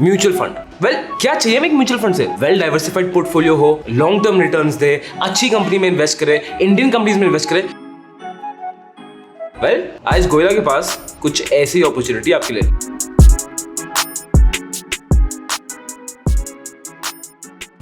Mutual fund. Well क्या चाहिए हमें एक म्यूचुअल फंड से? वेल डाइवर्सिफाइड पोर्टफोलियो हो, लॉन्ग टर्म रिटर्न्स दे, अच्छी कंपनी में इन्वेस्ट करे, इंडियन कंपनीज में इन्वेस्ट करे। वेल आज गोयला के पास कुछ ऐसी अपॉर्चुनिटी आपके लिए।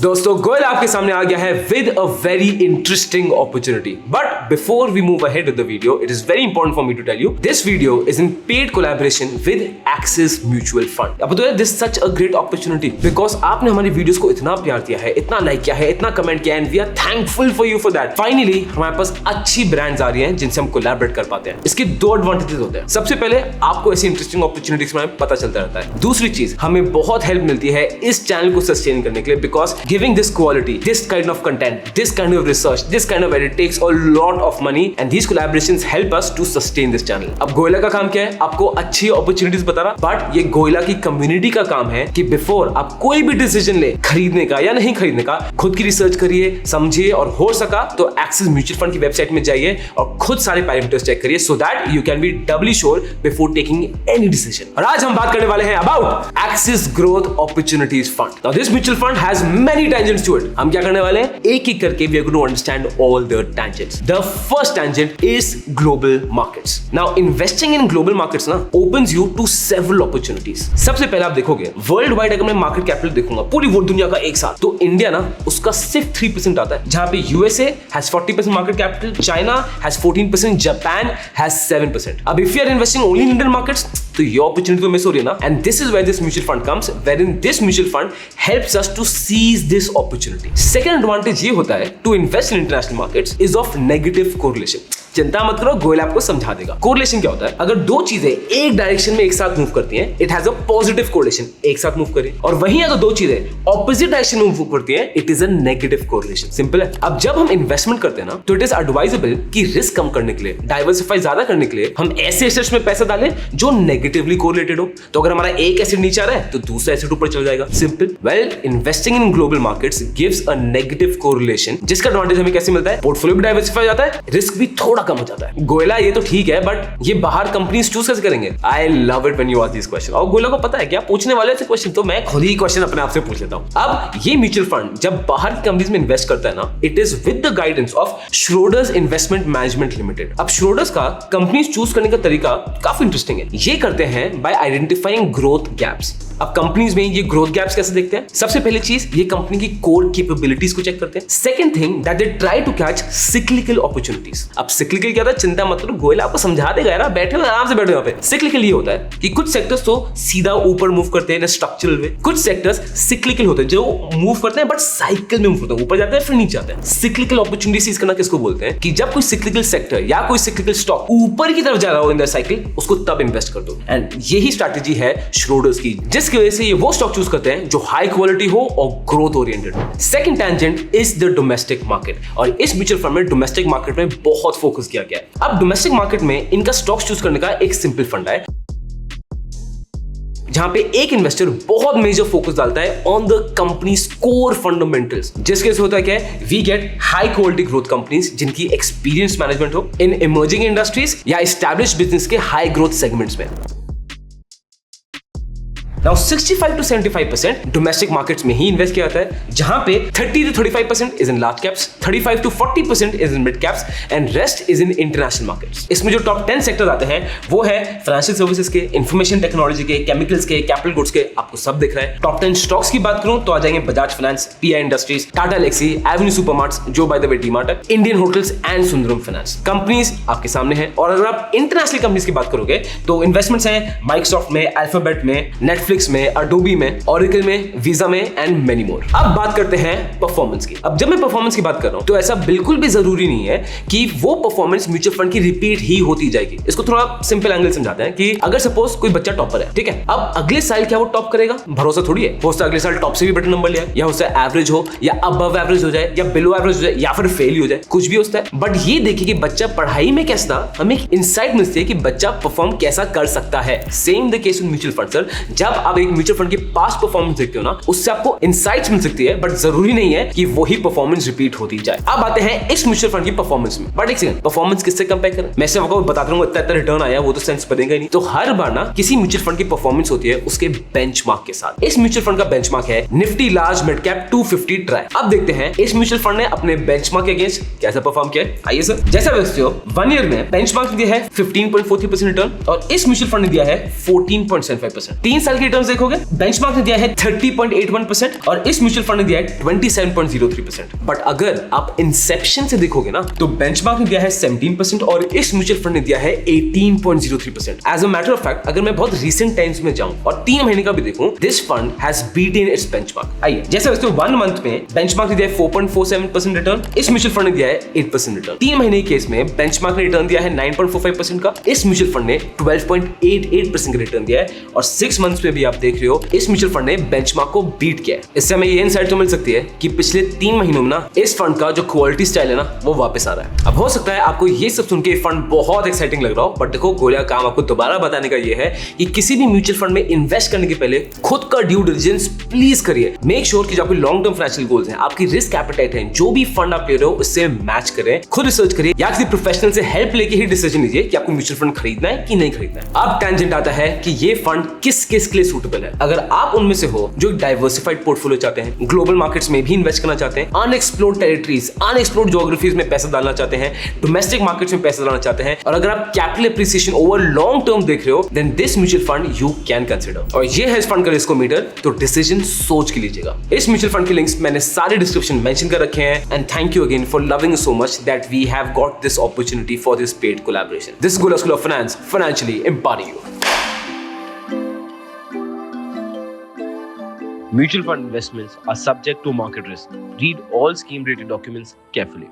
दोस्तों गोयल आपके सामने आ गया है with a very interesting opportunity. But before we move ahead with the video, it is very important for me to tell you this video is in paid collaboration with Axis mutual fund. अब तो this such a great opportunity because आपने हमारी videos को इतना प्यार दिया है, इतना लाइक किया है, इतना कमेंट किया है, and we are thankful for you for that. Finally हमारे पास अच्छी ब्रांड्स आ रही हैं जिनसे हम कोलैबोरेट कर पाते हैं। इसके दो एडवांटेजेस होते हैं। सबसे पहले आपको ऐसी इंटरेस्टिंग अपॉर्चुनिटीज के बारे में पता चलता रहता है। दूसरी चीज, हमें बहुत हेल्प मिलती है इस चैनल को सस्टेन करने के लिए because giving this quality, this kind of content, this kind of research, this kind of edit takes a lot of money and these collaborations help us to sustain this channel. अब गोयला का काम क्या है? आपको अच्छी अपॉर्चुनिटीज बताना, but ये गोयला की कम्युनिटी का काम है कि बिफोर आप कोई भी डिसीजन ले खरीदने का या नहीं खरीदने का, खुद की रिसर्च करिए, समझिए और हो सका तो एक्सिस म्यूचुअल फंड की वेबसाइट में जाइए और खुद सारे पैरामीटर्स चेक करिए so that you can be doubly sure before taking any decision. और आज हम बात करने वाले हैं about Axis growth opportunities fund. Now this mutual fund has many tangents to it. हम क्या करने वाले हैं? एक एक करके we are going to understand all the tangents. The first tangent is global markets. Now investing in global markets ना opens you to several opportunities. सबसे पहले आप देखोगे वर्ल्ड वाइड अगर मैं मार्केट कैपिटल देखूंगा पूरी वो दुनिया का एक साथ, तो इंडिया ना उसका सिर्फ 3% आता है, जहां पे USA has 40% market capital, China has 14%, Japan has 7%. अब if you are investing only in Indian markets, तो ये अपॉर्चुनिटी तो मिस हो रही है ना। And this is where this mutual fund comes, wherein this mutual fund helps us to seize this opportunity. Second advantage ये होता है to invest in international markets is of negative correlation. चिंता मत करो, गोयल आपको समझा देगा। कोरिलेशन क्या होता है? अगर दो चीजें एक डायरेक्शन में एक साथ मूव करती हैं, it has a positive correlation, एक साथ मूव करें, और वहीं अगर दो चीजें ऑपोजिट डायरेक्शन में मूव करती हैं, it is a negative correlation. Simple है। अब जब हम इन्वेस्टमेंट करते हैं ना, तो इट इज एडवाइजेबल कि रिस्क कम करने के लिए, डाइवर्सिफाई ज्यादा करने के लिए हम ऐसे एसेट्स में पैसा डालें जो नेगेटिवली कोरिलेटेड हो। तो अगर हमारा एक एसेट नीचे आ रहा है तो दूसरा एसेट ऊपर चल जाएगा। Simple. Well investing in global markets gives a negative correlation, जिसका एडवांटेज हमें कैसे मिलता है? पोर्टफोलियो भी डाइवर्सिफाई हो जाता है, रिस्क भी थोड़ा कम हो जाता है। गोयला ये तो ठीक है, बट ये बाहर कंपनीज चूज कैसे करेंगे? I love it when you ask this question. और गोयला को पता है क्या पूछने वाले थे क्वेश्चन, तो मैं खुद ही क्वेश्चन अपने आप से पूछ लेता हूं। अब ये म्यूचुअल फंड जब बाहर की कंपनीज में इन्वेस्ट करता है ना, it is with the guidance of Schroders investment management limited. अब श्रोडर्स का कंपनीज चूज करने का तरीका काफी इंटरेस्टिंग है। ये करते हैं बाय आइडेंटिफाइंग ग्रोथ गैप्स। अब कंपनीज में ये ग्रोथ गैप्स कैसे देखते हैं? सबसे पहली चीज, ये कंपनी की कोर कैपेबिलिटीज को चेक करते हैं। Second thing that they try to catch cyclical opportunities. अब सिक्लिकल क्या होता है? चिंता मत करो, गोयल आपको समझा देगा यार, बैठे हो आराम से बैठो यहाँ पे। सिक्लिकल ये होता है कि कुछ सेक्टर्स तो सीधा ऊपर मूव करते हैं स्ट्रक्चरल वे, कुछ सेक्टर्स सिक्लिकल होते हैं जो मूव करते हैं बट साइकिल में मूव करते हैं, ऊपर जाते हैं फिर नीचे आते हैं। सिक्लिकल अपॉर्चुनिटी सीज करना किसको बोलते हैं? कि जब कोई सिक्लिकल सेक्टर या कोई सिक्लिकल स्टॉक ऊपर की तरफ जा रहा हो इन द साइकिल, उसको तब इन्वेस्ट कर दो। एंड यही स्ट्रैटेजी है श्रोडर्स की, जिसकी वजह से ये वो स्टॉक चूज करते हैं जो हाई क्वालिटी हो और ग्रोथ ओरिएंटेड हो। Second tangent is the domestic market, और इस म्यूचुअल फंड में डोमेस्टिक मार्केट में बहुत फोकस किया गया है। अब डोमेस्टिक मार्केट में इनका स्टॉक्स चूज करने का एक सिंपल फंडा है, जहां पे एक इन्वेस्टर बहुत मेजर फोकस डालता है on the company's core fundamentals. जिसके से होता है क्या है? We get high quality growth companies जिनकी एक्सपीरियंस मैनेजमेंट हो इन इमर्जिंग इंडस्ट्रीज या एस्टैब्लिश्ड बिजनेस के हाई ग्रोथ सेगमेंट्स में। Now 65 to 75% डोमेस्टिक मार्केट्स में ही इन्वेस्ट किया जाता है, जहां पे 30 to 35% is in large caps, 35 to 40% is in mid caps and rest is in international markets. इसमें जो टॉप 10 सेक्टर्स आते हैं वो है फाइनेंशियल सर्विसेज के, इंफॉर्मेशन टेक्नोलॉजी के, केमिकल्स के, कैपिटल गुड्स के, आपको सब दिख रहा है। टॉप 10 स्टॉक्स की बात करूं तो आ जाएंगे Bajaj finance, PI industries, Tata Elxsi, Avenue Supermarts जो बाय द वे डीमार्ट है, Indian Hotels and Sundaram finance. Companies आपके सामने हैं। और अगर आप इंटरनेशनल कंपनीज की बात करोगे तो इन्वेस्टमेंट्स हैं माइक्रोसॉफ्ट में, अल्फाबेट में, नेटफ्लिक्स में, अडोबी में, ऑरेकल में, वीजा में एंड मेनी मोर। अब बात करते हैं परफॉर्मेंस की। अब जब मैं परफॉर्मेंस की बात कर रहा हूं तो ऐसा बिल्कुल भी जरूरी नहीं है कि वो परफॉर्मेंस म्यूचुअल फंड की रिपीट ही होती जाएगी। इसको थोड़ा सिंपल एंगल समझाते हैं कि अगर सपोज कोई बच्चा टॉपर है, ठीक है, अब अगले साल क्या वो टॉप करेगा? भरोसा थोड़ी है। हो सकता है अगले साल टॉप से भी बेटर नंबर ले आए, या हो सकता है एवरेज हो, या अबव एवरेज हो जाए, या बिलो एवरेज हो जाए, या फिर फेल हो जाए, कुछ भी हो सकता है। बट ये देखिए कि बच्चा पढ़ाई में कैसा, हमें इंसाइट मिलती है कि बच्चा परफॉर्म कैसा कर सकता है। Same the case with mutual fund sir. जब जब आप एक म्यूचुअल फंड की पास्ट परफॉर्मेंस देखते हो ना, उससे आपको इंसाइट्स मिल सकती है, बट जरूरी नहीं है कि वही परफॉर्मेंस रिपीट होती जाए। अब आते हैं इस म्यूचुअल फंड की परफॉर्मेंस में। बट एक सेकंड, परफॉर्मेंस किससे कंपेयर करें? मैं सिर्फ आपको बताता रहूंगा इतना रिटर्न आया, वो तो सेंस बनेगा ही नहीं। तो हर बार ना किसी म्यूचुअल फंड की परफॉर्मेंस होती है उसके बेंचमार्क के साथ। इस म्यूचुअल फंड का बेंचमार्क है Nifty large mid cap 250 try. अब देखते हैं इस म्यूचुअल फंड ने अपने बेंचमार्क के अगेंस्ट कैसा परफॉर्म किया है। आइए सर, जैसा देखते हो 1 ईयर में बेंचमार्क दिया है 15.43% रिटर्न और इस म्यूचुअल फंड ने दिया है 14.75%। 3 साल के रिटर्न देखोगे, बेंचमार्क ने दिया है 30.81% और इस म्यूचुअल फंड ने दिया है 27.03%। बट अगर आप इंसेप्शन से देखोगे ना, तो बेंचमार्क ने दिया है 17% और इस म्यूचुअल फंड ने दिया है 18.03%। As a matter of fact, अगर मैं बहुत रिसेंट टाइम्स में जाऊं और 3 महीने का भी देखूं, this fund has beaten it's benchmark. आइए, जैसे दोस्तों 1 मंथ में बेंचमार्क ने दिया है 4.47% रिटर्न, इस म्यूचुअल फंड ने दिया है 8% रिटर्न। 3 महीने के केस में बेंचमार्क ने रिटर्न दिया है 9.45% का, इस म्यूचुअल फंड ने 12.88% का रिटर्न दिया है और 6 मंथ्स में भी आप देख रहे हो इस म्यूचुअल फंड ने बेंचमार्क को बीट किया है। इससे हमें ये इनसाइट तो मिल सकती है कि पिछले 3 महीनों में ना इस फंड का जो क्वालिटी स्टाइल है ना, वो वापस आ रहा है। अब हो सकता है आपको ये सब सुन के फंड बहुत एक्साइटिंग लग रहा हो, बट देखो गोलिया काम आपको दोबारा बताने का ये है कि किसी भी म्यूचुअल फंड में इन्वेस्ट करने के पहले खुद का ड्यू डिलिजेंस प्लीज करिए। मेक श्योर कि जो आपके लॉन्ग टर्म फाइनेंशियल गोल्स हैं, आपकी रिस्क एपेटाइट है, जो भी फंड आप ले रहे हो उससे मैच करें। खुद रिसर्च करिए या किसी प्रोफेशनल से हेल्प लेके ही डिसीजन लीजिए कि आपको म्यूचुअल फंड खरीदना है कि नहीं खरीदना है। अब टेंजेंट आता है कि ये फंड किस किस के लिए सूटेबल है। अगर आप उनमें से हो जो डाइवर्सिफाइड पोर्टफोलियो चाहते हैं, ग्लोबल मार्केट्स में भी इन्वेस्ट करना चाहते हैं, अनएक्सप्लोर्ड टेरिटरीज, अनएक्सप्लोर्ड ज्योग्राफीज में पैसा डालना चाहते हैं, डोमेस्टिक मार्केट्स में पैसा डालना चाहते हैं, और अगर आप capital appreciation over long term देख रहे हो, then this mutual fund you can consider. और ये है इस फंड का रिस्कोमीटर, तो डिसीजन सोच के लीजिएगा। इस म्यूचुअल फंड के लिंक्स मैंने सारे डिस्क्रिप्शन मेंशन कर रखे हैं। And thank you again for loving so much that we have got this opportunity for this paid collaboration. This Goela school of finance, financially empowering you. Mutual fund investments are subject to market risk. Read all scheme-related documents carefully.